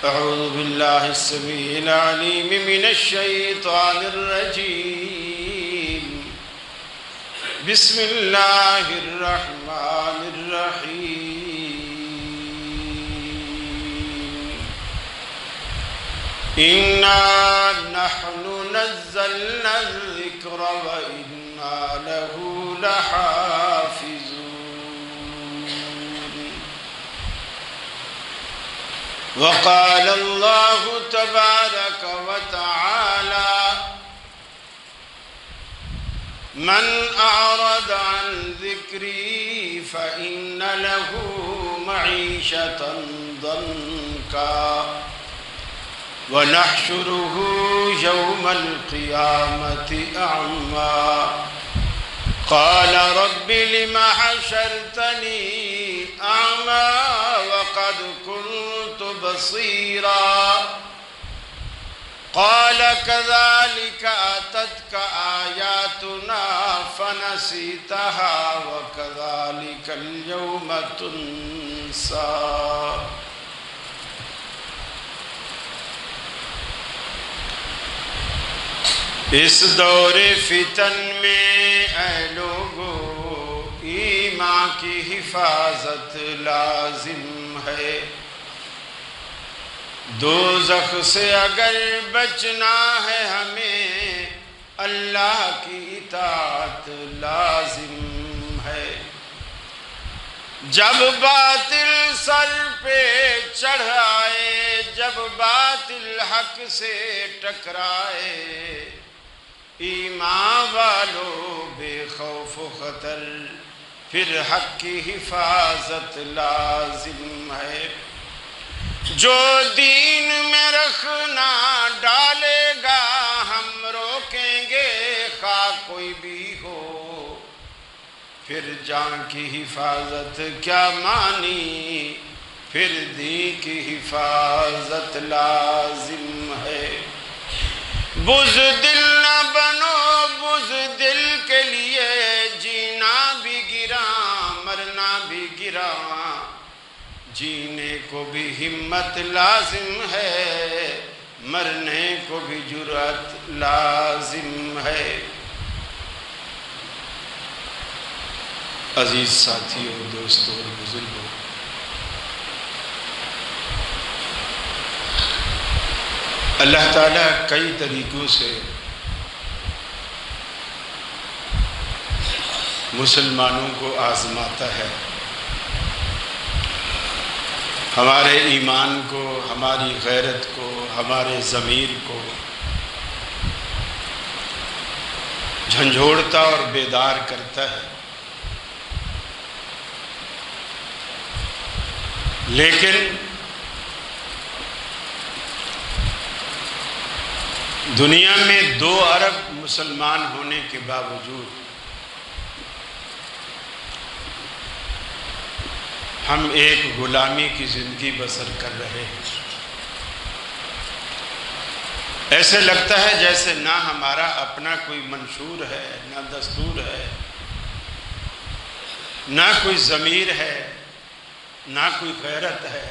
أعوذ بالله السميع العليم من الشيطان الرجيم. بسم الله الرحمن الرحيم. إنا نحن نزلنا الذكر وإنا له لحافظون. وقال الله تبارك وتعالى: من أعرض عن ذكري فإن له معيشة ضنكا ونحشره يوم القيامة أعمى قال رب لم حشرتني أعمى وقد كنت بصيرا قال كذلك أتتك آياتنا فنسيتها وكذلك اليوم تنسى. اس دور فتن میں اے لوگو ایمان کی حفاظت لازم ہے. دوزخ سے اگر بچنا ہے ہمیں اللہ کی اطاعت لازم ہے. جب باطل سر پہ چڑھ آئے، جب باطل حق سے ٹکرائے، ایمان والو بے خوف و خطر پھر حق کی حفاظت لازم ہے. جو دین میں رکھنا ڈالے گا ہم روکیں گے خواہ کوئی بھی ہو. پھر جان کی حفاظت کیا مانی، پھر دین کی حفاظت لازم ہے. بزدل نہ بنو، بزدل کے لیے جینا بھی گراں مرنا بھی گراں. جینے کو بھی ہمت لازم ہے، مرنے کو بھی جرأت لازم ہے. عزیز ساتھیوں، دوستوں اور بزرگوں، اللہ تعالیٰ کئی طریقوں سے مسلمانوں کو آزماتا ہے. ہمارے ایمان کو، ہماری غیرت کو، ہمارے ضمیر کو جھنجھوڑتا اور بیدار کرتا ہے. لیکن دنیا میں 2 ارب مسلمان ہونے کے باوجود ہم ایک غلامی کی زندگی بسر کر رہے ہیں. ایسے لگتا ہے جیسے نہ ہمارا اپنا کوئی منشور ہے، نہ دستور ہے، نہ کوئی ضمیر ہے، نہ کوئی غیرت ہے.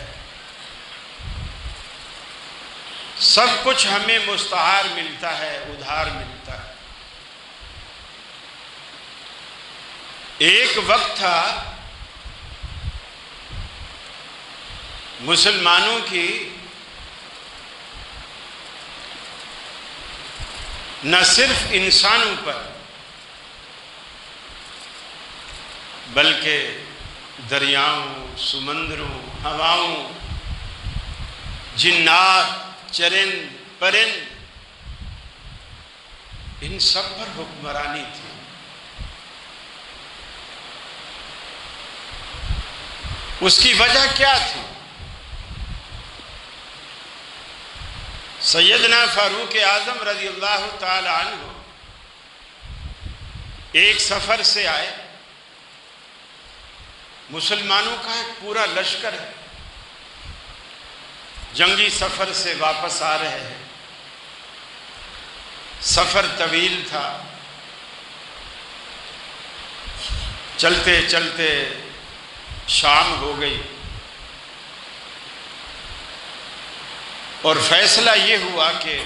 سب کچھ ہمیں مستعار ملتا ہے، ادھار ملتا ہے. ایک وقت تھا مسلمانوں کی نہ صرف انسانوں پر بلکہ دریاؤں، سمندروں، ہواؤں، جنات، چرند، پرند، ان سب پر حکمرانی تھی. اس کی وجہ کیا تھی؟ سیدنا فاروق اعظم رضی اللہ تعالی عنہ ایک سفر سے آئے. مسلمانوں کا ایک پورا لشکر ہے، جنگی سفر سے واپس آ رہے ہیں. سفر طویل تھا. چلتے چلتے شام ہو گئی. اور فیصلہ یہ ہوا کہ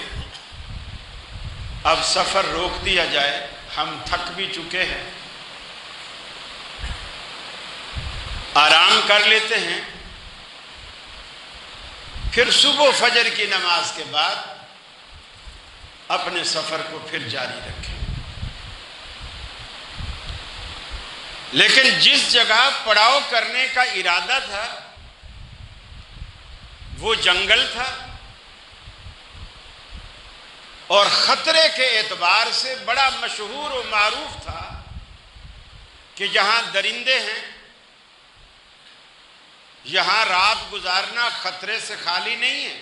اب سفر روک دیا جائے، ہم تھک بھی چکے ہیں، آرام کر لیتے ہیں، پھر صبح فجر کی نماز کے بعد اپنے سفر کو پھر جاری رکھیں۔ لیکن جس جگہ پڑاؤ کرنے کا ارادہ تھا وہ جنگل تھا، اور خطرے کے اعتبار سے بڑا مشہور و معروف تھا کہ جہاں درندے ہیں یہاں رات گزارنا خطرے سے خالی نہیں ہے۔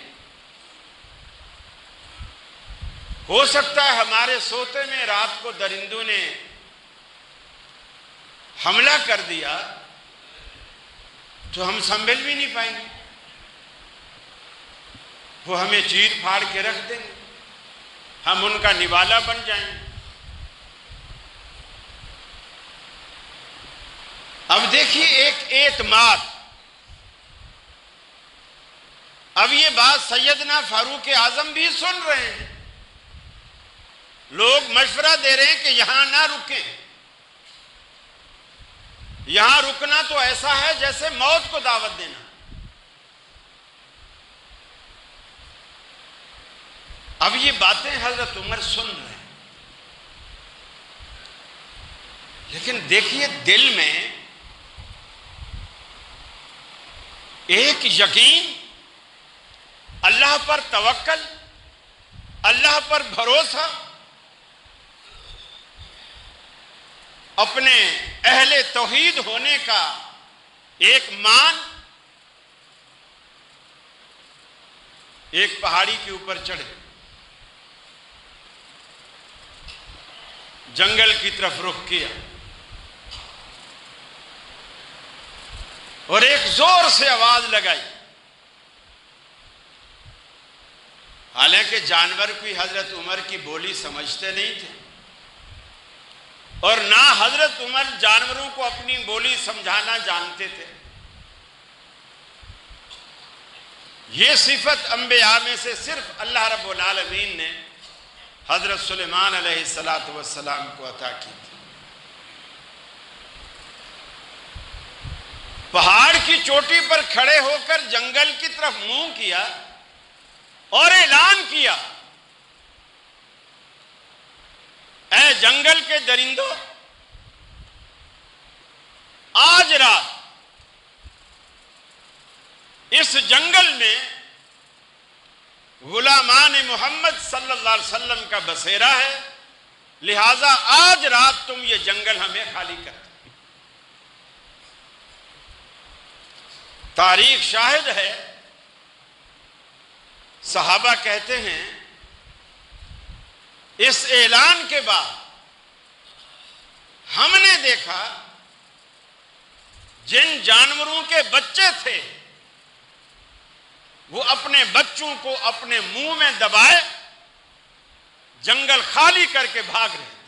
ہو سکتا ہے ہمارے سوتے میں رات کو درندوں نے حملہ کر دیا تو ہم سنبھل بھی نہیں پائیں گے، وہ ہمیں چیر پھاڑ کے رکھ دیں گے، ہم ان کا نوالا بن جائیں گے۔ اب دیکھیے ایک اعتماد، اب یہ بات سیدنا فاروق اعظم بھی سن رہے ہیں، لوگ مشورہ دے رہے ہیں کہ یہاں نہ رکیں، یہاں رکنا تو ایسا ہے جیسے موت کو دعوت دینا۔ اب یہ باتیں حضرت عمر سن رہے ہیں، لیکن دیکھیے دل میں ایک یقین، اللہ پر توکل، اللہ پر بھروسہ، اپنے اہل توحید ہونے کا ایک مان۔ ایک پہاڑی کے اوپر چڑھے، جنگل کی طرف رخ کیا، اور ایک زور سے آواز لگائی۔ حالانکہ جانور کوئی حضرت عمر کی بولی سمجھتے نہیں تھے، اور نہ حضرت عمر جانوروں کو اپنی بولی سمجھانا جانتے تھے۔ یہ صفت انبیاء میں سے صرف اللہ رب العالمین نے حضرت سلیمان علیہ السلام کو عطا کی تھی۔ پہاڑ کی چوٹی پر کھڑے ہو کر جنگل کی طرف منہ کیا اور اعلان کیا، اے جنگل کے درندوں، آج رات اس جنگل میں غلامان محمد صلی اللہ علیہ وسلم کا بسیرا ہے، لہذا آج رات تم یہ جنگل ہمیں خالی کر دو۔ تاریخ شاہد ہے، صحابہ کہتے ہیں اس اعلان کے بعد ہم نے دیکھا جن جانوروں کے بچے تھے وہ اپنے بچوں کو اپنے منہ میں دبائے جنگل خالی کر کے بھاگ رہے تھے۔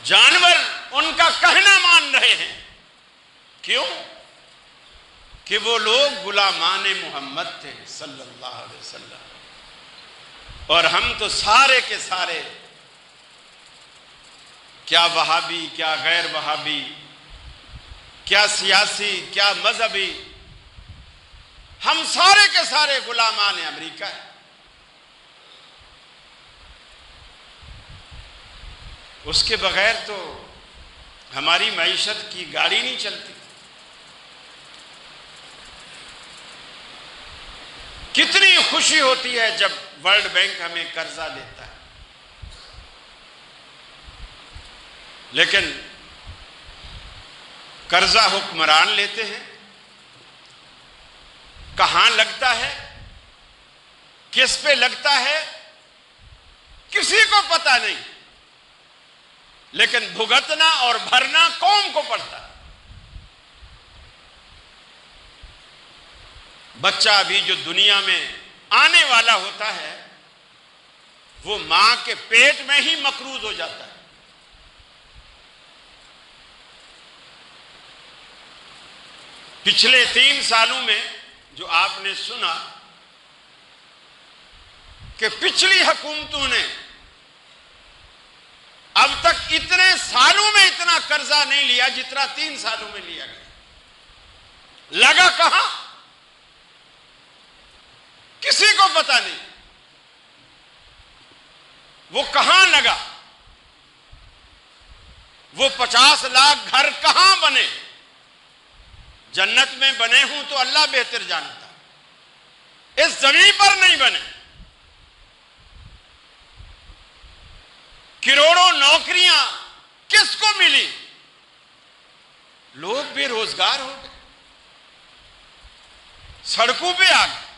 جانور ان کا کہنا مان رہے ہیں، کیوں؟ کہ وہ لوگ غلامان محمد تھے صلی اللہ علیہ وسلم، اور ہم تو سارے کے سارے، کیا وہابی، کیا غیر وہابی، کیا سیاسی، کیا مذہبی، ہم سارے کے سارے غلامان امریکہ ہیں۔ اس کے بغیر تو ہماری معیشت کی گاڑی نہیں چلتی۔ کتنی خوشی ہوتی ہے جب ورلڈ بینک ہمیں قرضہ دیتا ہے، لیکن قرضہ حکمران لیتے ہیں، کہاں لگتا ہے، کس پہ لگتا ہے، کسی کو پتہ نہیں، لیکن بھگتنا اور بھرنا قوم کو پڑتا ہے۔ بچہ ابھی جو دنیا میں آنے والا ہوتا ہے وہ ماں کے پیٹ میں ہی مقروض ہو جاتا ہے۔ پچھلے 3 سالوں میں جو آپ نے سنا کہ پچھلی حکومتوں نے اب تک اتنے سالوں میں اتنا قرضہ نہیں لیا جتنا 3 سالوں میں لیا گیا. لگا کہاں؟ کسی کو پتہ نہیں وہ کہاں لگا. وہ 50 لاکھ گھر کہاں بنے؟ جنت میں بنے ہوں تو اللہ بہتر جانتا. اس زمین پر نہیں بنے. کروڑوں نوکریاں کس کو ملی؟ لوگ بے روزگار ہو گئے، سڑکوں پہ آ گئے،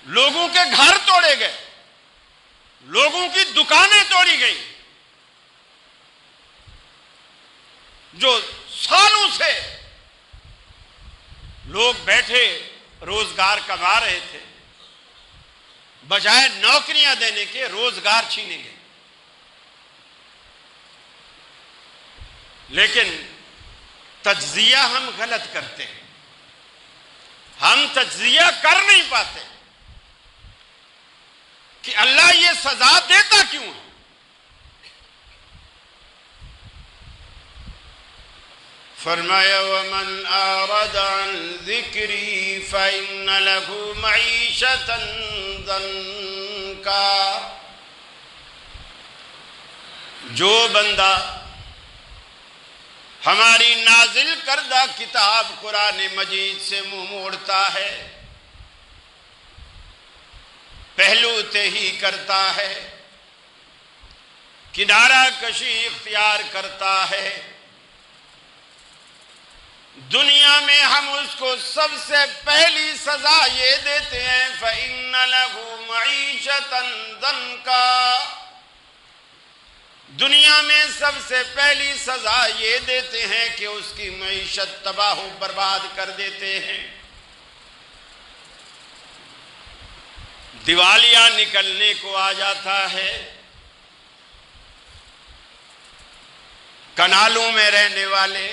لوگوں کے گھر توڑے گئے، لوگوں کی دکانیں توڑی گئیں. جو سالوں سے لوگ بیٹھے روزگار کما رہے تھے، بجائے نوکریاں دینے کے روزگار چھینے گئے. لیکن تجزیہ ہم غلط کرتے ہیں. ہم تجزیہ کر نہیں پاتے کہ اللہ یہ سزا دیتا کیوں ہے. فرمایا وَمَنْ أَعْرَضَ عَنْ ذِكْرِي فَإِنَّ لَهُ مَعِيشَةً ضَنْكًا. جو بندہ ہماری نازل کردہ کتاب قرآن مجید سے منہ موڑتا ہے، پہلو تہی کرتا ہے، کنارہ کشی اختیار کرتا ہے، دنیا میں ہم اس کو سب سے پہلی سزا یہ دیتے ہیں فَإِنَّ لَهُ مَعِيشَةً ضَنْكًا. دنیا میں سب سے پہلی سزا یہ دیتے ہیں کہ اس کی معیشت تباہ و برباد کر دیتے ہیں. دیوالیہ نکلنے کو آ جاتا ہے، کنالوں میں رہنے والے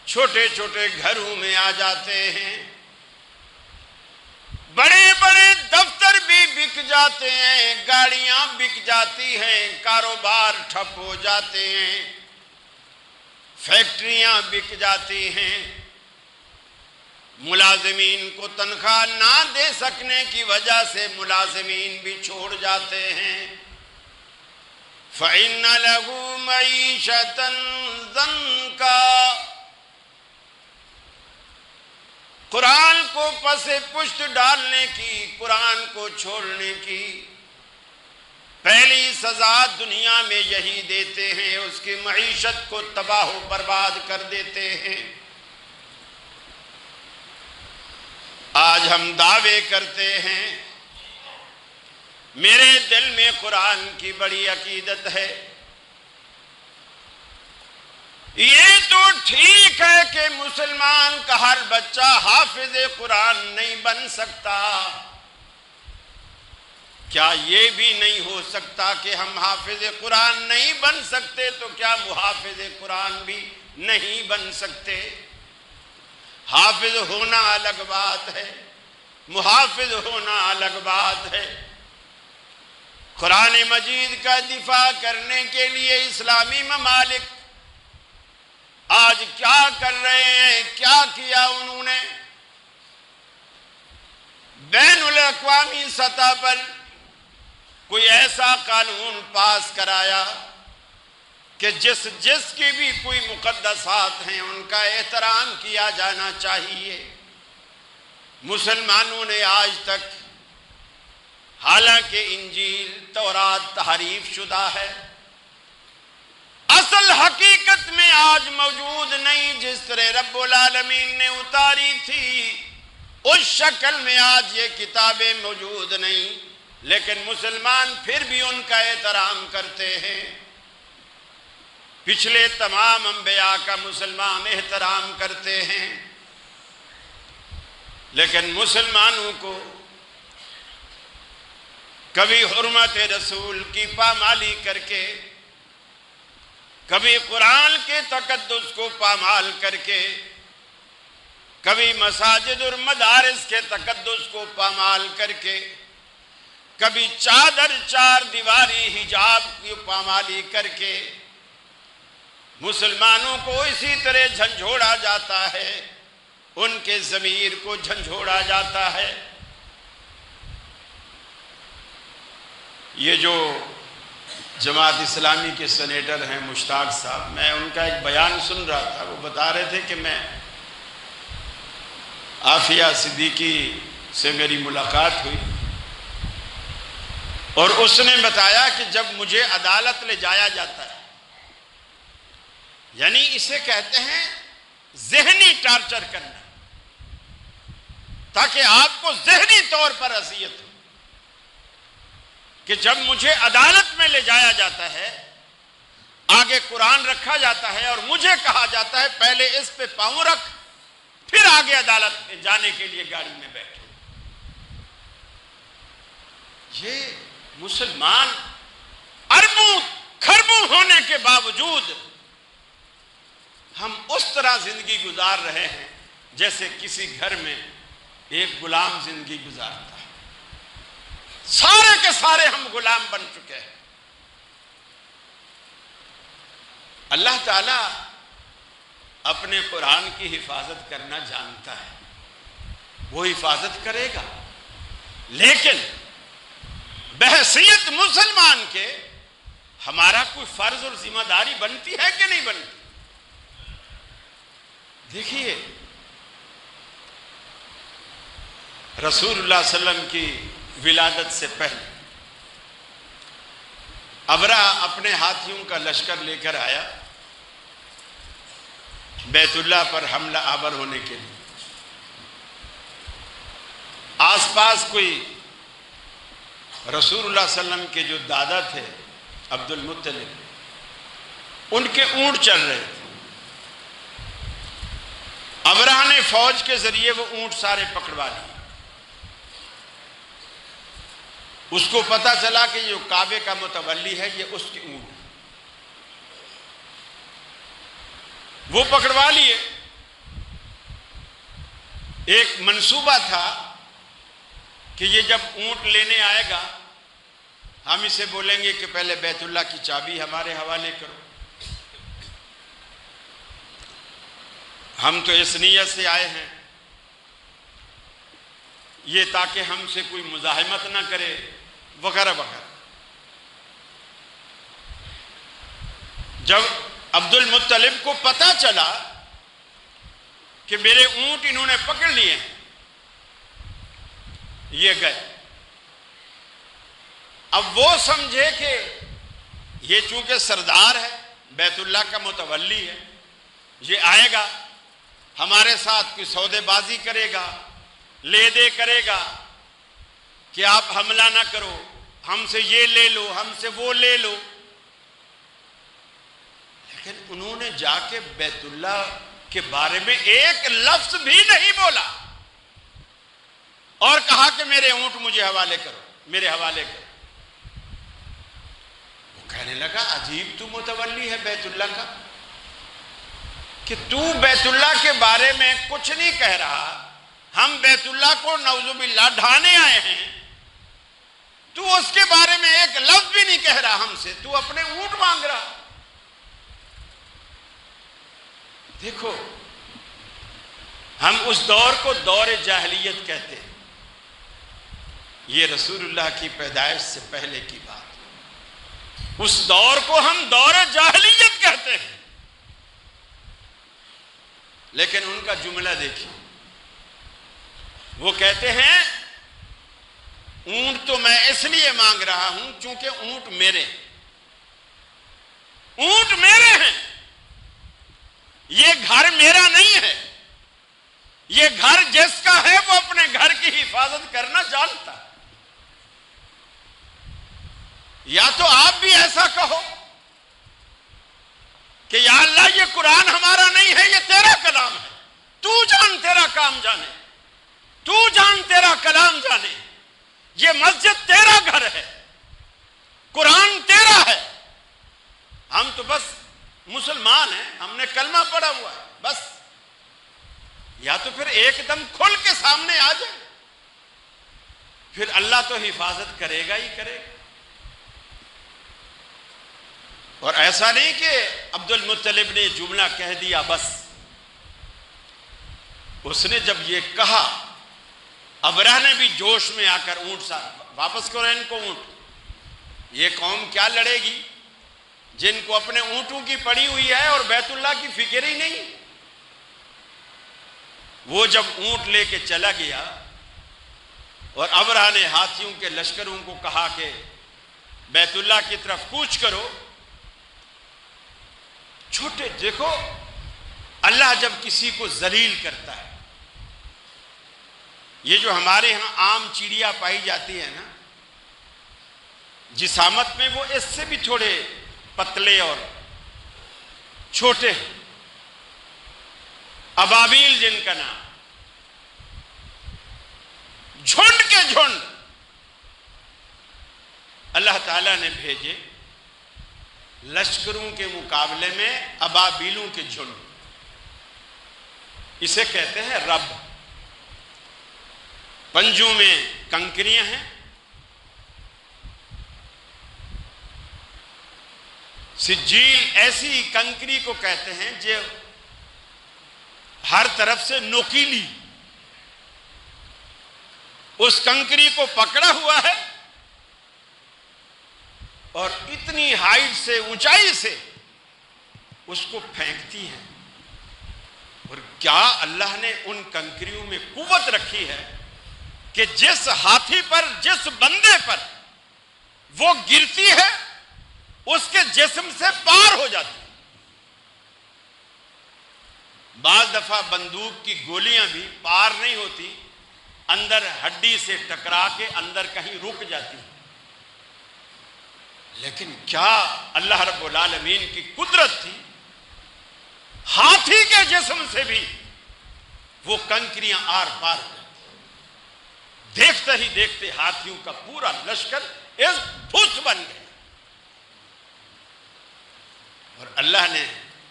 چھوٹے چھوٹے گھروں میں آ جاتے ہیں، بڑے بڑے دفتر بھی بک جاتے ہیں، گاڑیاں بک جاتی ہیں، کاروبار ٹھپ ہو جاتے ہیں، فیکٹریاں بک جاتی ہیں، ملازمین کو تنخواہ نہ دے سکنے کی وجہ سے ملازمین بھی چھوڑ جاتے ہیں. فَإِنَّ لَهُ مَعِيشَةً ضَنْكًا. قرآن کو پس پشت ڈالنے کی، قرآن کو چھوڑنے کی پہلی سزا دنیا میں یہی دیتے ہیں، اس کی معیشت کو تباہ و برباد کر دیتے ہیں. آج ہم دعوے کرتے ہیں میرے دل میں قرآن کی بڑی عقیدت ہے. یہ تو ٹھیک ہے کہ مسلمان کا ہر بچہ حافظ قرآن نہیں بن سکتا. کیا یہ بھی نہیں ہو سکتا کہ ہم حافظ قرآن نہیں بن سکتے تو کیا محافظ قرآن بھی نہیں بن سکتے؟ حافظ ہونا الگ بات ہے، محافظ ہونا الگ بات ہے. قرآن مجید کا دفاع کرنے کے لیے اسلامی ممالک آج کیا کر رہے ہیں؟ کیا کیا انہوں نے؟ بین الاقوامی سطح پر کوئی ایسا قانون پاس کرایا کہ جس کی بھی کوئی مقدسات ہیں ان کا احترام کیا جانا چاہیے. مسلمانوں نے آج تک، حالانکہ انجیل تورات تحریف شدہ ہے، اصل حقیقت میں آج موجود نہیں. جس طرح رب العالمین نے اتاری تھی اس شکل میں آج یہ کتابیں موجود نہیں، لیکن مسلمان پھر بھی ان کا احترام کرتے ہیں. پچھلے تمام انبیاء کا مسلمان احترام کرتے ہیں، لیکن مسلمانوں کو کبھی حرمت رسول کی پامالی کر کے کبھی قرآن کے تقدس کو پامال کر کے، کبھی مساجد اور مدارس کے تقدس کو پامال کر کے، کبھی چادر چار دیواری حجاب کی پامالی کر کے مسلمانوں کو اسی طرح جھنجھوڑا جاتا ہے، ان کے ضمیر کو جھنجھوڑا جاتا ہے۔ یہ جو جماعت اسلامی کے سینیٹر ہیں مشتاق صاحب، میں ان کا ایک بیان سن رہا تھا، وہ بتا رہے تھے کہ میں عافیہ صدیقی سے میری ملاقات ہوئی اور اس نے بتایا کہ جب مجھے عدالت لے جایا جاتا ہے، یعنی اسے کہتے ہیں ذہنی ٹارچر کرنا، تاکہ آپ کو ذہنی طور پر اذیت ہو، کہ جب مجھے عدالت میں لے جایا جاتا ہے، آگے قرآن رکھا جاتا ہے اور مجھے کہا جاتا ہے پہلے اس پہ پاؤں رکھ، پھر آگے عدالت میں جانے کے لیے گاڑی میں بیٹھو۔ یہ مسلمان اربوں کھربوں ہونے کے باوجود ہم اس طرح زندگی گزار رہے ہیں جیسے کسی گھر میں ایک غلام زندگی گزارتا ہے۔ سارے کے سارے ہم غلام بن چکے ہیں۔ اللہ تعالیٰ اپنے قرآن کی حفاظت کرنا جانتا ہے، وہ حفاظت کرے گا، لیکن بحیثیت مسلمان کے ہمارا کوئی فرض اور ذمہ داری بنتی ہے کہ نہیں بنتی؟ دیکھیے رسول اللہ صلی اللہ علیہ وسلم کی ولادت سے پہلے ابرہ اپنے ہاتھیوں کا لشکر لے کر آیا بیت اللہ پر حملہ آور ہونے کے لیے۔ آس پاس کوئی رسول اللہ صلی اللہ علیہ وسلم کے جو دادا تھے عبد المطلب، ان کے اونٹ چل رہے تھے۔ ابرہ نے فوج کے ذریعے وہ اونٹ سارے پکڑوا لیے۔ اس کو پتا چلا کہ جو کعبے کا متولی ہے یہ اس کے اونٹ، وہ پکڑوا لیے۔ ایک منصوبہ تھا کہ یہ جب اونٹ لینے آئے گا ہم اسے بولیں گے کہ پہلے بیت اللہ کی چابی ہمارے حوالے کرو۔ ہم تو اس نیت سے آئے ہیں یہ تاکہ ہم سے کوئی مزاحمت نہ کرے وغیرہ وغیرہ۔ جب عبد المطلب کو پتا چلا کہ میرے اونٹ انہوں نے پکڑ لیے، یہ گئے۔ اب وہ سمجھے کہ یہ چونکہ سردار ہے، بیت اللہ کا متولی ہے، یہ آئے گا ہمارے ساتھ کوئی سودے بازی کرے گا، لے دے کرے گا کہ آپ حملہ نہ کرو، ہم سے یہ لے لو، ہم سے وہ لے لو۔ لیکن انہوں نے جا کے بیت اللہ کے بارے میں ایک لفظ بھی نہیں بولا اور کہا کہ میرے اونٹ مجھے حوالے کرو، میرے حوالے کرو۔ وہ کہنے لگا عجیب تو متولی ہے بیت اللہ کا کہ تو بیت اللہ کے بارے میں کچھ نہیں کہہ رہا، ہم بیت اللہ کو نعوذ باللہ ڈھانے آئے ہیں، تو اس کے بارے میں ایک لفظ بھی نہیں کہہ رہا ہم سے، تو اپنے اونٹ مانگ رہا۔ دیکھو ہم اس دور کو دور جاہلیت کہتے ہیں، یہ رسول اللہ کی پیدائش سے پہلے کی بات، اس دور کو ہم دور جاہلیت کہتے ہیں۔ لیکن ان کا جملہ دیکھیں، وہ کہتے ہیں اونٹ تو میں اس لیے مانگ رہا ہوں چونکہ اونٹ میرے ہیں، یہ گھر میرا نہیں ہے، یہ گھر جس کا ہے وہ اپنے گھر کی حفاظت کرنا جانتا ہے۔ یا تو آپ بھی ایسا کہو کہ یا اللہ یہ قرآن ہمارا نہیں ہے، یہ تیرا کلام ہے، تو جان تیرا کام جانے، تو جان تیرا کلام جانے، یہ مسجد تیرا گھر ہے، قرآن تیرا ہے، ہم تو بس مسلمان ہیں، ہم نے کلمہ پڑھا ہوا ہے، بس یا تو پھر ایک دم کھل کے سامنے آ جائے، پھر اللہ تو حفاظت کرے گا ہی کرے گا۔ اور ایسا نہیں کہ عبد المطلب نے جملہ کہہ دیا بس، اس نے جب یہ کہا ابرہ نے بھی جوش میں آ کر اونٹ سا واپس کرو ان کو اونٹ، یہ قوم کیا لڑے گی جن کو اپنے اونٹوں کی پڑی ہوئی ہے اور بیت اللہ کی فکر ہی نہیں۔ وہ جب اونٹ لے کے چلا گیا اور ابرہ نے ہاتھیوں کے لشکروں کو کہا کہ بیت اللہ کی طرف کوچ کرو، چھوٹے دیکھو اللہ جب کسی کو ذلیل کرتا ہے، یہ جو ہمارے ہاں عام چڑیا پائی جاتی ہے نا جسامت میں، وہ اس سے بھی تھوڑے پتلے اور چھوٹے ہیں، ابابیل جن کا نام، جھنڈ کے جھنڈ اللہ تعالیٰ نے بھیجے لشکروں کے مقابلے میں ابابیلوں کے جھنڈ، اسے کہتے ہیں رب۔ پنجوں میں کنکریاں ہیں، سجیل ایسی کنکری کو کہتے ہیں جو ہر طرف سے نوکیلی، اس کنکری کو پکڑا ہوا ہے اور اتنی ہائٹ سے، اونچائی سے اس کو پھینکتی ہے۔ اور کیا اللہ نے ان کنکریوں میں قوت رکھی ہے کہ جس ہاتھی پر، جس بندے پر وہ گرتی ہے اس کے جسم سے پار ہو جاتی۔ بعض دفعہ بندوق کی گولیاں بھی پار نہیں ہوتی، اندر ہڈی سے ٹکرا کے اندر کہیں رک جاتی، لیکن کیا اللہ رب العالمین کی قدرت تھی، ہاتھی کے جسم سے بھی وہ کنکریاں آر پار کرتی۔ دیکھتے ہی دیکھتے ہاتھیوں کا پورا لشکر اس بھوس بن گیا، اور اللہ نے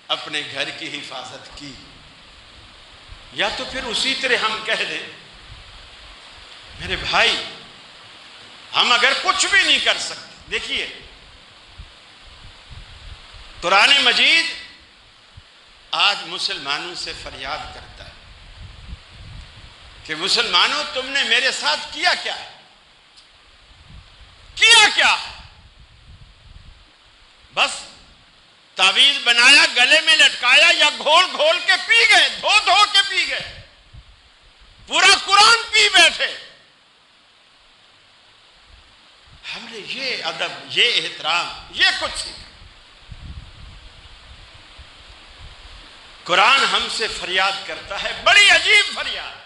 اپنے گھر کی حفاظت کی۔ یا تو پھر اسی طرح ہم کہہ دیں میرے بھائی ہم اگر کچھ بھی نہیں کر سکتے، دیکھیے قرآن مجید آج مسلمانوں سے فریاد کرتا ہے کہ مسلمانوں تم نے میرے ساتھ کیا کیا ہے، کیا کیا؟ بس تعویذ بنایا، گلے میں لٹکایا، یا گھول گھول کے پی گئے، دھو دھو کے پی گئے، پورا قرآن پی بیٹھے۔ ہم نے یہ ادب، یہ احترام، یہ کچھ سیکھا۔ قرآن ہم سے فریاد کرتا ہے، بڑی عجیب فریاد۔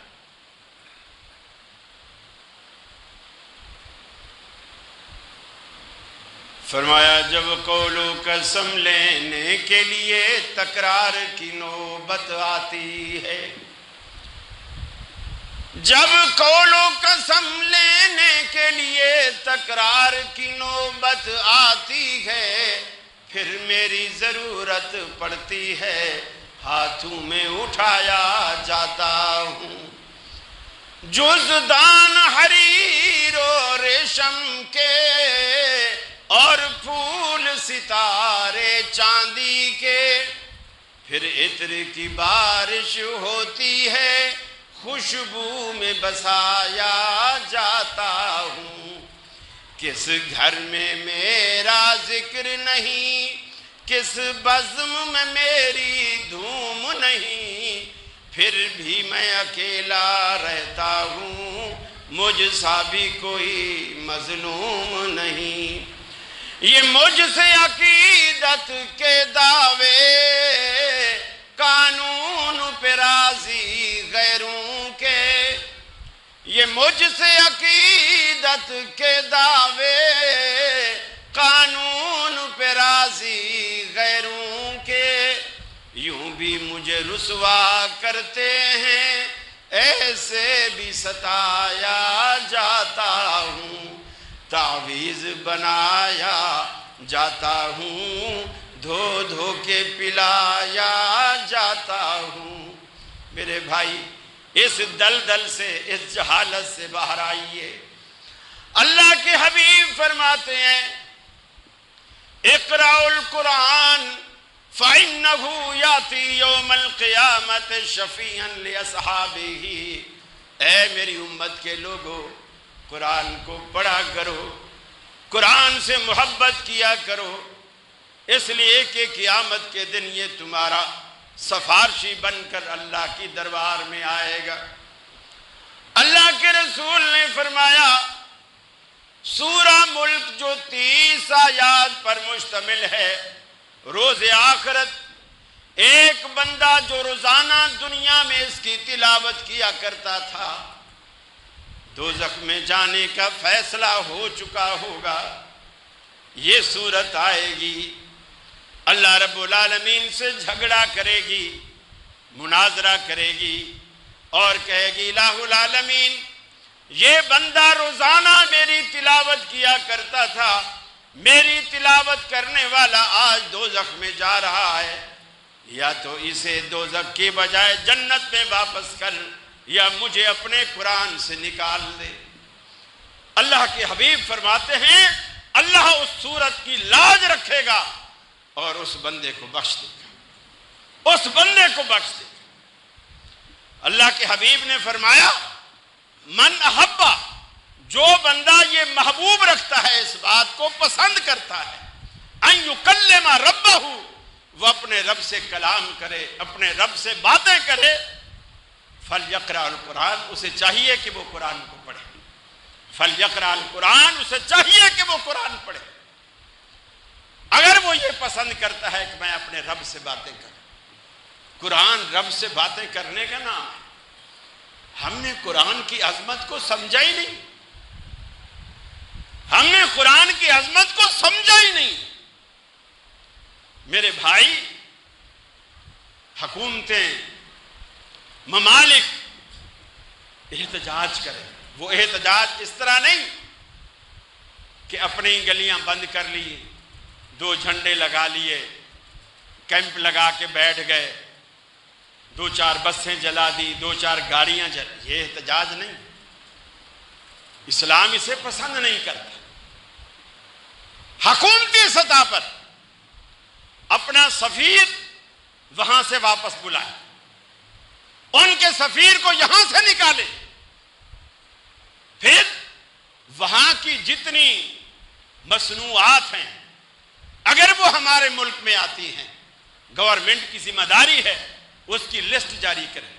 فرمایا جب قول و قسم لینے کے لیے تکرار کی نوبت آتی ہے، جب قول و قسم لینے کے لیے تکرار کی نوبت آتی ہے، پھر میری ضرورت پڑتی ہے، ہاتھوں میں اٹھایا جاتا ہوں۔ جزدان حریر و ریشم کے اور پھول ستارے چاندی کے، پھر عطر کی بارش ہوتی ہے، خوشبو میں بسایا جاتا ہوں۔ کس گھر میں میرا ذکر نہیں، کس بزم میں میری دھوم نہیں، پھر بھی میں اکیلا رہتا ہوں، مجھ سا بھی کوئی مظلوم نہیں۔ یہ مجھ سے عقیدت کے دعوے، قانون پہ راضی غیروں کے، یہ مجھ سے عقیدت کے دعوے، قانون پہ راضی غیروں کے، یوں بھی مجھے رسوا کرتے ہیں، ایسے بھی ستایا جاتا ہوں۔ تعویذ بنایا جاتا ہوں، دھو دھو کے پلایا جاتا ہوں۔ میرے بھائی اس دلدل سے، اس جہالت سے باہر آئیے۔ اللہ کے حبیب فرماتے ہیں اقرأوا القرآن فَإِنَّهُ يَأْتِي يَوْمَ الْقِيَامَةِ شَفِيعًا لِأَصْحَابِهِ۔ اے میری امت کے لوگوں، قرآن کو پڑھا کرو، قرآن سے محبت کیا کرو، اس لیے کہ قیامت کے دن یہ تمہارا سفارشی بن کر اللہ کی دربار میں آئے گا۔ اللہ کے رسول نے فرمایا سورہ ملک جو 30 آیات پر مشتمل ہے، روز آخرت ایک بندہ جو روزانہ دنیا میں اس کی تلاوت کیا کرتا تھا، دوزخ میں جانے کا فیصلہ ہو چکا ہوگا۔ یہ صورت آئے گی، اللہ رب العالمین سے جھگڑا کرے گی، مناظرہ کرے گی اور کہے گی الہ العالمین یہ بندہ روزانہ میری تلاوت کیا کرتا تھا، میری تلاوت کرنے والا آج دوزخ میں جا رہا ہے، یا تو اسے دوزخ کی بجائے جنت میں واپس کر، یا مجھے اپنے قرآن سے نکال دے۔ اللہ کے حبیب فرماتے ہیں اللہ اس صورت کی لاج رکھے گا اور اس بندے کو بخش دے گا، اس بندے کو بخش دے گا۔ اللہ کے حبیب نے فرمایا من احبا، جو بندہ یہ محبوب رکھتا ہے، اس بات کو پسند کرتا ہے، ان یکلم ربہ، وہ اپنے رب سے کلام کرے، اپنے رب سے باتیں کرے، فلیقرأ القرآن، اسے چاہیے کہ وہ قرآن کو پڑھے، فلیقرأ القرآن، اسے چاہیے کہ وہ قرآن پڑھے۔ اگر وہ یہ پسند کرتا ہے کہ میں اپنے رب سے باتیں کروں، قرآن رب سے باتیں کرنے کا نام ہے۔ ہم نے قرآن کی عظمت کو سمجھا ہی نہیں، ہم نے قرآن کی عظمت کو سمجھا ہی نہیں۔ میرے بھائی، حکومتیں، ممالک احتجاج کریں، وہ احتجاج اس طرح نہیں کہ اپنی گلیاں بند کر لی، 2 جھنڈے لگا لیے، کیمپ لگا کے بیٹھ گئے، 2-4 بسیں جلا دی، 2-4 گاڑیاں جلا، یہ احتجاج نہیں، اسلام اسے پسند نہیں کرتا۔ حکومتی سطح پر اپنا سفیر وہاں سے واپس بلائے، ان کے سفیر کو یہاں سے نکالے، پھر وہاں کی جتنی مصنوعات ہیں اگر وہ ہمارے ملک میں آتی ہیں، گورنمنٹ کی ذمہ داری ہے اس کی لسٹ جاری کرے،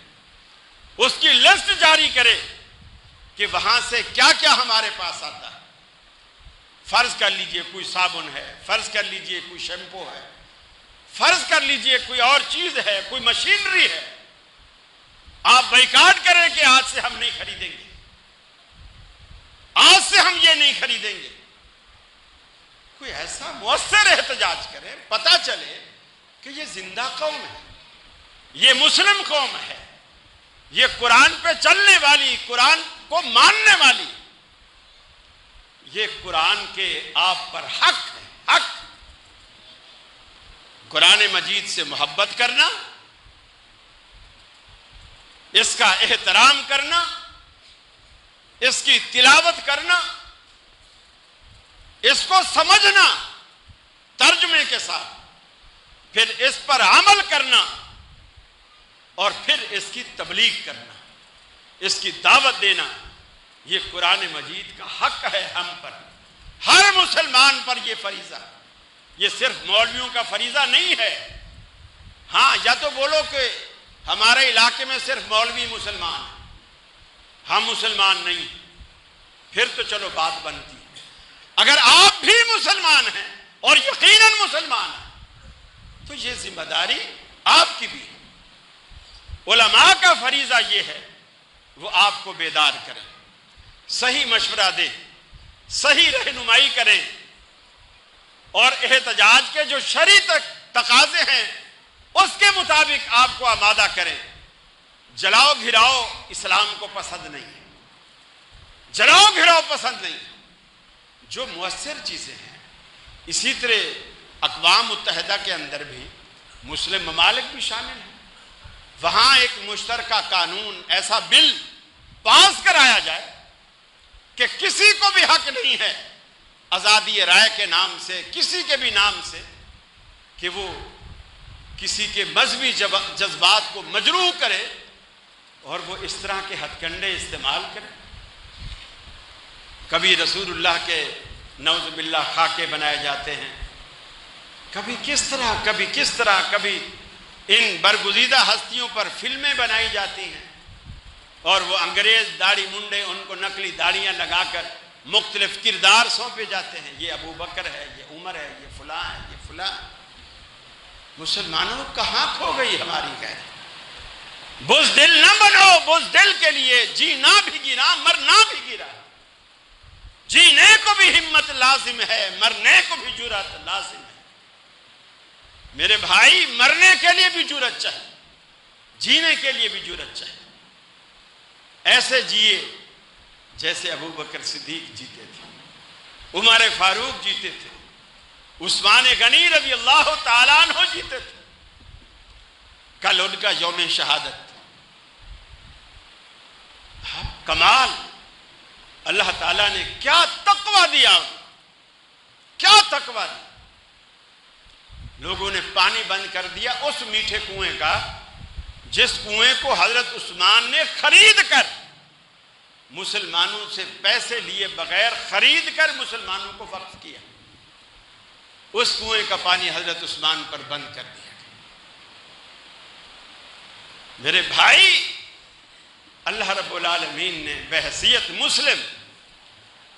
اس کی لسٹ جاری کرے کہ وہاں سے کیا کیا ہمارے پاس آتا ہے۔ فرض کر لیجئے کوئی صابن ہے، فرض کر لیجئے کوئی شیمپو ہے، فرض کر لیجئے کوئی اور چیز ہے، کوئی مشینری ہے، آپ بائیکاٹ کریں کہ آج سے ہم نہیں خریدیں گے، آج سے ہم یہ نہیں خریدیں گے۔ کوئی ایسا مؤثر احتجاج کرے، پتہ چلے کہ یہ زندہ قوم ہے، یہ مسلم قوم ہے، یہ قرآن پہ چلنے والی، قرآن کو ماننے والی، یہ قرآن کے آپ پر حق ہے، حق۔ قرآن مجید سے محبت کرنا، اس کا احترام کرنا، اس کی تلاوت کرنا، اس کو سمجھنا ترجمے کے ساتھ، پھر اس پر عمل کرنا اور پھر اس کی تبلیغ کرنا، اس کی دعوت دینا، یہ قرآن مجید کا حق ہے ہم پر، ہر مسلمان پر یہ فریضہ، یہ صرف مولویوں کا فریضہ نہیں ہے۔ ہاں، یا تو بولو کہ ہمارے علاقے میں صرف مولوی مسلمان ہیں، ہم مسلمان نہیں، پھر تو چلو بات بنتی ہے۔ اگر آپ بھی مسلمان ہیں اور یقیناً مسلمان ہیں تو یہ ذمہ داری آپ کی بھی ہے۔ علماء کا فریضہ یہ ہے وہ آپ کو بیدار کریں، صحیح مشورہ دیں، صحیح رہنمائی کریں، اور احتجاج کے جو شرعی تقاضے ہیں اس کے مطابق آپ کو آمادہ کریں۔ جلاؤ گھراؤ اسلام کو پسند نہیں ہے، جلاؤ گھراؤ پسند نہیں ہے۔ جو مؤثر چیزیں ہیں، اسی طرح اقوام متحدہ کے اندر بھی مسلم ممالک بھی شامل ہیں، وہاں ایک مشترکہ قانون، ایسا بل پاس کرایا جائے کہ کسی کو بھی حق نہیں ہے آزادی رائے کے نام سے، کسی کے بھی نام سے، کہ وہ کسی کے مذہبی جذبات کو مجروح کرے اور وہ اس طرح کے ہتھ کنڈے استعمال کرے۔ کبھی رسول اللہ کے نعوذ باللہ خاکے بنائے جاتے ہیں، کبھی کس طرح، کبھی کس طرح، کبھی ان برگزیدہ ہستیوں پر فلمیں بنائی جاتی ہیں اور وہ انگریز داڑھی منڈے ان کو نقلی داڑیاں لگا کر مختلف کردار سونپے جاتے ہیں، یہ ابو بکر ہے، یہ عمر ہے، یہ فلاں ہے، یہ فلاں۔ مسلمانوں کہاں کھو گئی ہماری غیرت؟ بزدل نہ بنو، بزدل کے لیے جینا بھی گرا، مرنا بھی گرا۔ جینے کو بھی ہمت لازم ہے، مرنے کو بھی جرأت لازم ہے۔ میرے بھائی، مرنے کے لیے بھی جرأت چاہیے، جینے کے لیے بھی جرأت چاہیے۔ ایسے جیے جیسے ابو بکر صدیق جیتے تھے، عمر فاروق جیتے تھے، عثمان غنی رضی اللہ تعالیٰ عنہ جیتے تھے۔ کل ان کا یوم شہادت تھا۔ کمال، اللہ تعالیٰ نے کیا تقویٰ دیا، کیا تقویٰ دیا۔ لوگوں نے پانی بند کر دیا اس میٹھے کنویں کا جس کنویں کو حضرت عثمان نے خرید کر، مسلمانوں سے پیسے لیے بغیر خرید کر مسلمانوں کو وقف کیا۔ اس کنویں کا پانی حضرت عثمان پر بند کر دیا۔ میرے بھائی، اللہ رب العالمین نے بحیثیت مسلم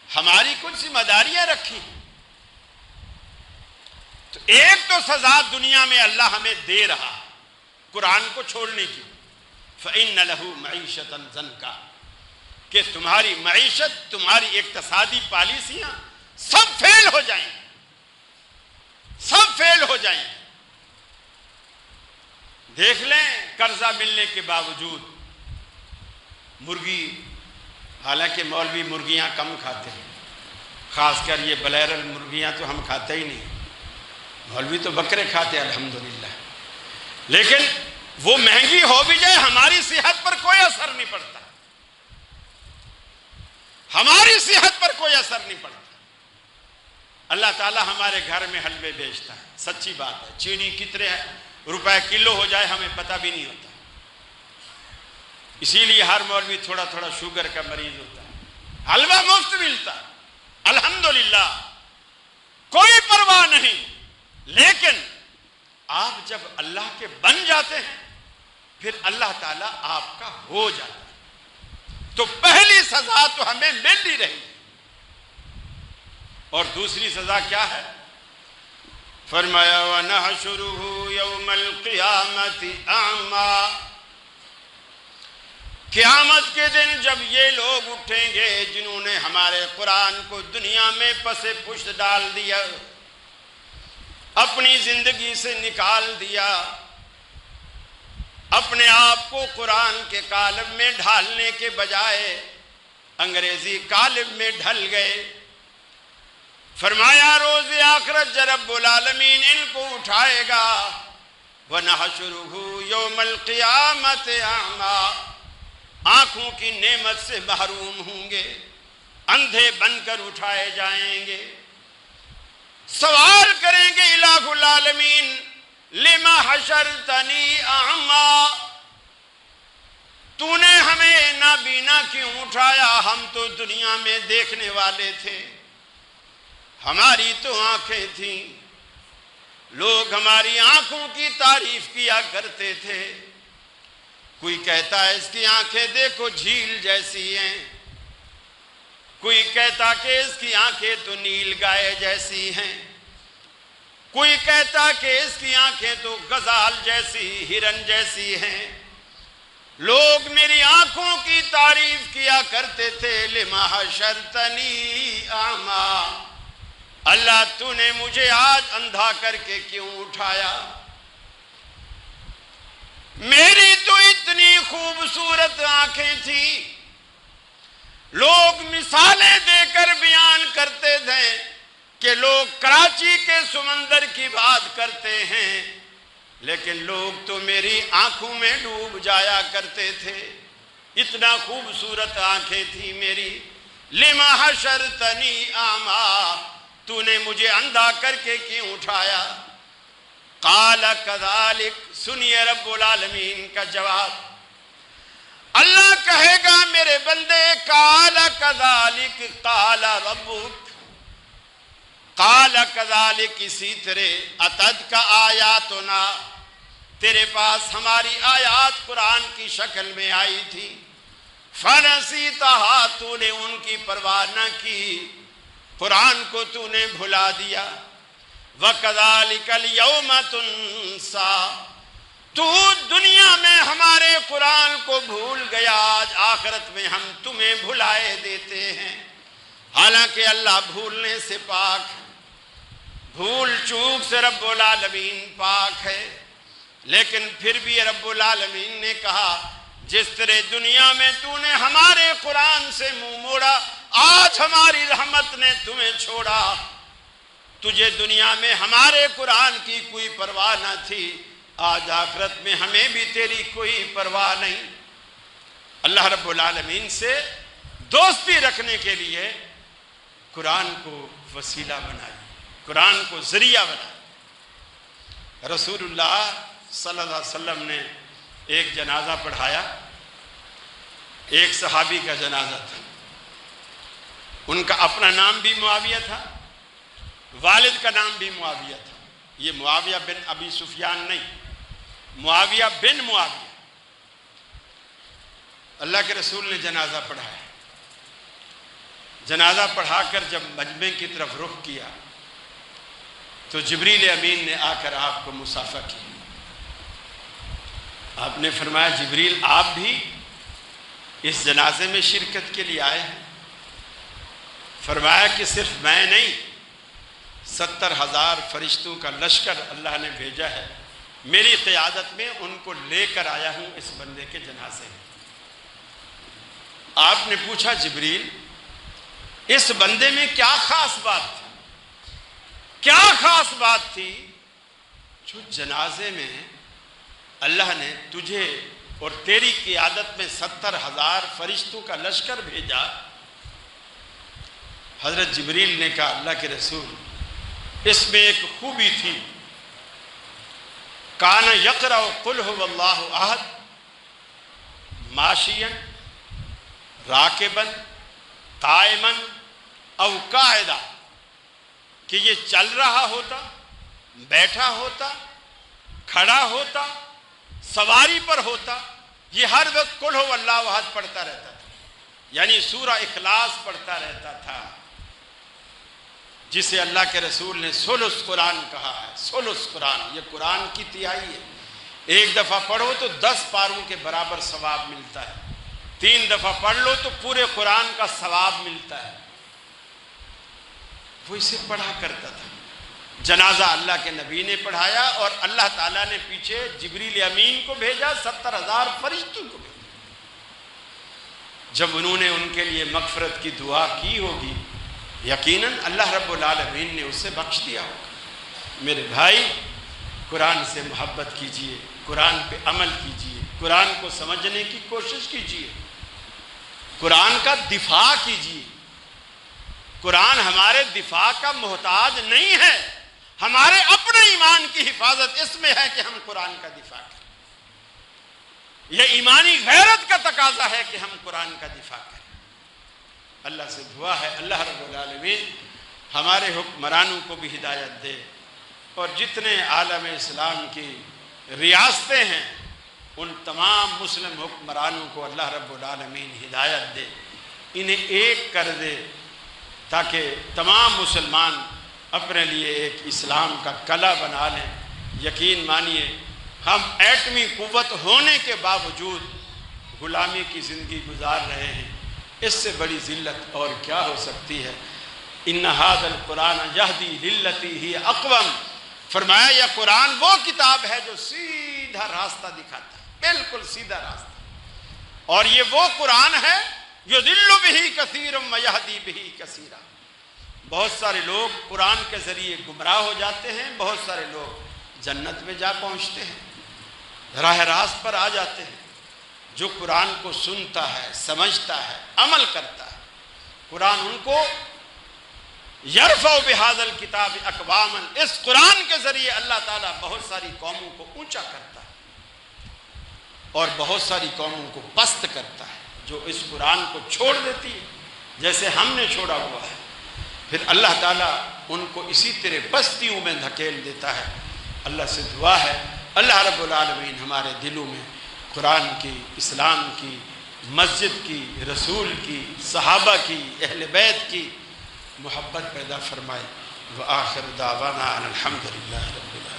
ہماری کچھ ذمہ داریاں رکھی، تو ایک تو سزا دنیا میں اللہ ہمیں دے رہا قرآن کو چھوڑنے کی، فَإِنَّ لَهُ مَعِيشَةً ضَنْكَ، کہ تمہاری معیشت، تمہاری اقتصادی پالیسیاں سب فیل ہو جائیں، سب فیل ہو جائیں۔ دیکھ لیں، قرضہ ملنے کے باوجود مرغی، حالانکہ مولوی مرغیاں کم کھاتے ہیں، خاص کر یہ بلیرل مرغیاں تو ہم کھاتے ہی نہیں، مولوی تو بکرے کھاتے ہیں الحمدللہ، لیکن وہ مہنگی ہو بھی جائے ہماری صحت پر کوئی اثر نہیں پڑتا، ہماری صحت پر کوئی اثر نہیں پڑتا۔ اللہ تعالیٰ ہمارے گھر میں حلوے بیچتا ہے، سچی بات ہے، چینی کتنے روپے کلو ہو جائے ہمیں پتہ بھی نہیں ہوتا، اسی لیے ہر مولوی تھوڑا تھوڑا شوگر کا مریض ہوتا ہے، حلوہ مفت ملتا ہے الحمدللہ، کوئی پرواہ نہیں۔ لیکن آپ جب اللہ کے بن جاتے ہیں پھر اللہ تعالیٰ آپ کا ہو جاتا ہے، تو پہلی سزا تو ہمیں مل ہی رہی ہے، اور دوسری سزا کیا ہے؟ فرمایا وَنَحْشُرُهُ يَوْمَ الْقِيَامَةِ أَعْمَى، قیامت کے دن جب یہ لوگ اٹھیں گے جنہوں نے ہمارے قرآن کو دنیا میں پس پشت ڈال دیا، اپنی زندگی سے نکال دیا، اپنے آپ کو قرآن کے قالب میں ڈھالنے کے بجائے انگریزی قالب میں ڈھل گئے۔ فرمایا روز آخرت رب العالمین ان کو اٹھائے گا، وَنَحْشُرُهُ يَوْمَ الْقِيَامَةِ أَعْمَى، آنکھوں کی نعمت سے محروم ہوں گے، اندھے بن کر اٹھائے جائیں گے، سوال کریں گے الہ العالمین لِمَ حَشَرْتَنِي أَعْمَى، تو نے ہمیں نابینا کیوں اٹھایا؟ ہم تو دنیا میں دیکھنے والے تھے، ہماری تو آنکھیں تھیں، لوگ ہماری آنکھوں کی تعریف کیا کرتے تھے، کوئی کہتا ہے اس کی آنکھیں دیکھو جھیل جیسی ہیں، کوئی کہتا کہ اس کی آنکھیں تو نیل گائے جیسی ہیں، کوئی کہتا کہ اس کی آنکھیں تو غزال جیسی، ہرن جیسی ہیں۔ لوگ میری آنکھوں کی تعریف کیا کرتے تھے، لِمَ حَشَرْتَنِي أَعْمَى، اللہ تو نے مجھے آج اندھا کر کے کیوں اٹھایا؟ میری تو اتنی خوبصورت آنکھیں تھیں، لوگ مثالیں دے کر بیان کرتے تھے کہ لوگ کراچی کے سمندر کی بات کرتے ہیں، لیکن لوگ تو میری آنکھوں میں ڈوب جایا کرتے تھے، اتنا خوبصورت آنکھیں تھی میری۔ لما حشرتنی اعمیٰ، تو نے مجھے اندھا کر کے کیوں اٹھایا؟ قال کذالک، سنیے رب العالمین کا جواب۔ اللہ کہے گا میرے بندے، قال کذالک قال ربک، قال کذالک اسی طرح اتت کا آیاتنا، تیرے پاس ہماری آیات قرآن کی شکل میں آئی تھی، فنسیتہا، تو نے ان کی پرواہ نہ کی، قرآن کو تو نے بھلا دیا۔ وَكَذَلِكَ الْيَوْمَ تُنْسَى، تو دنیا میں ہمارے قرآن کو بھول گیا، آج آخرت میں ہم تمہیں بھلائے دیتے ہیں۔ حالانکہ اللہ بھولنے سے پاک ہے، بھول چوک سے رب العالمین پاک ہے، لیکن پھر بھی رب العالمین نے کہا جس طرح دنیا میں تو نے ہمارے قرآن سے منہ موڑا، آج ہماری رحمت نے تمہیں چھوڑا۔ تجھے دنیا میں ہمارے قرآن کی کوئی پرواہ نہ تھی، آج آخرت میں ہمیں بھی تیری کوئی پرواہ نہیں۔ اللہ رب العالمین سے دوستی رکھنے کے لیے قرآن کو وسیلہ بنائی، قرآن کو ذریعہ بنائی۔ رسول اللہ صلی اللہ علیہ وسلم نے ایک جنازہ پڑھایا، ایک صحابی کا جنازہ تھا، ان کا اپنا نام بھی معاویہ تھا، والد کا نام بھی معاویہ تھا۔ یہ معاویہ بن ابی سفیان نہیں، معاویہ بن معاویہ۔ اللہ کے رسول نے جنازہ پڑھایا، جنازہ پڑھا کر جب مجمع کی طرف رخ کیا تو جبریل امین نے آ کر آپ کو مصافحہ کیا۔ آپ نے فرمایا جبریل آپ بھی اس جنازے میں شرکت کے لیے آئے ہیں؟ فرمایا کہ صرف میں نہیں، 70,000 فرشتوں کا لشکر اللہ نے بھیجا ہے، میری قیادت میں ان کو لے کر آیا ہوں اس بندے کے جنازے میں۔ آپ نے پوچھا جبریل اس بندے میں کیا خاص بات تھی؟ کیا خاص بات تھی جو جنازے میں اللہ نے تجھے اور تیری قیادت میں 70,000 فرشتوں کا لشکر بھیجا؟ حضرت جبریل نے کہا اللہ کے رسول اس میں ایک خوبی تھی، کان یقرأ قل هو اللہ احد ماشیا راکبا قائما او قاعدا، کہ یہ چل رہا ہوتا، بیٹھا ہوتا، کھڑا ہوتا، سواری پر ہوتا، یہ ہر وقت قل هو اللہ احد پڑھتا رہتا تھا، یعنی سورہ اخلاص پڑھتا رہتا تھا، جسے اللہ کے رسول نے ثلث قرآن کہا ہے۔ ثلث قرآن، یہ قرآن کی تہائی ہے، ایک دفعہ پڑھو تو 10 پاروں کے برابر ثواب ملتا ہے، 3 دفعہ پڑھ لو تو پورے قرآن کا ثواب ملتا ہے۔ وہ اسے پڑھا کرتا تھا۔ جنازہ اللہ کے نبی نے پڑھایا اور اللہ تعالیٰ نے پیچھے جبریل امین کو بھیجا، 70,000 فرشتوں کو بھیجا۔ جب انہوں نے ان کے لیے مغفرت کی دعا کی ہوگی، یقیناً اللہ رب العالمین نے اسے بخش دیا ہوگا۔ میرے بھائی، قرآن سے محبت کیجئے، قرآن پہ عمل کیجئے، قرآن کو سمجھنے کی کوشش کیجئے، قرآن کا دفاع کیجئے۔ قرآن ہمارے دفاع کا محتاج نہیں ہے، ہمارے اپنے ایمان کی حفاظت اس میں ہے کہ ہم قرآن کا دفاع کریں۔ یہ ایمانی غیرت کا تقاضا ہے کہ ہم قرآن کا دفاع کریں۔ اللہ سے دعا ہے اللہ رب العالمین ہمارے حکمرانوں کو بھی ہدایت دے، اور جتنے عالم اسلام کی ریاستیں ہیں ان تمام مسلم حکمرانوں کو اللہ رب العالمین ہدایت دے، انہیں ایک کر دے تاکہ تمام مسلمان اپنے لیے ایک اسلام کا کلہ بنا لیں۔ یقین مانیے ہم ایٹمی قوت ہونے کے باوجود غلامی کی زندگی گزار رہے ہیں، اس سے بڑی ذلت اور کیا ہو سکتی ہے۔ ان ھذا القرآن یہدی للتی ہی اقوم، فرمایا یہ قرآن وہ کتاب ہے جو سیدھا راستہ دکھاتا ہے، بالکل سیدھا راستہ، اور یہ وہ قرآن ہے یضل بہ کثیر و یہدی بہ کثیرا، بہت سارے لوگ قرآن کے ذریعے گمراہ ہو جاتے ہیں، بہت سارے لوگ جنت میں جا پہنچتے ہیں، راہ راست پر آ جاتے ہیں۔ جو قرآن کو سنتا ہے، سمجھتا ہے، عمل کرتا ہے، قرآن ان کو یرفع بہذا الکتاب اقواما، اس قرآن کے ذریعے اللہ تعالیٰ بہت ساری قوموں کو اونچا کرتا ہے اور بہت ساری قوموں کو پست کرتا ہے جو اس قرآن کو چھوڑ دیتی ہے، جیسے ہم نے چھوڑا ہوا ہے۔ پھر اللہ تعالیٰ ان کو اسی طرح پستیوں میں دھکیل دیتا ہے۔ اللہ سے دعا ہے اللہ رب العالمین ہمارے دلوں میں قرآن کی، اسلام کی، مسجد کی، رسول کی، صحابہ کی، اہل بیت کی محبت پیدا فرمائے۔ وآخر دعوانا ان الحمد للہ رب العالمین۔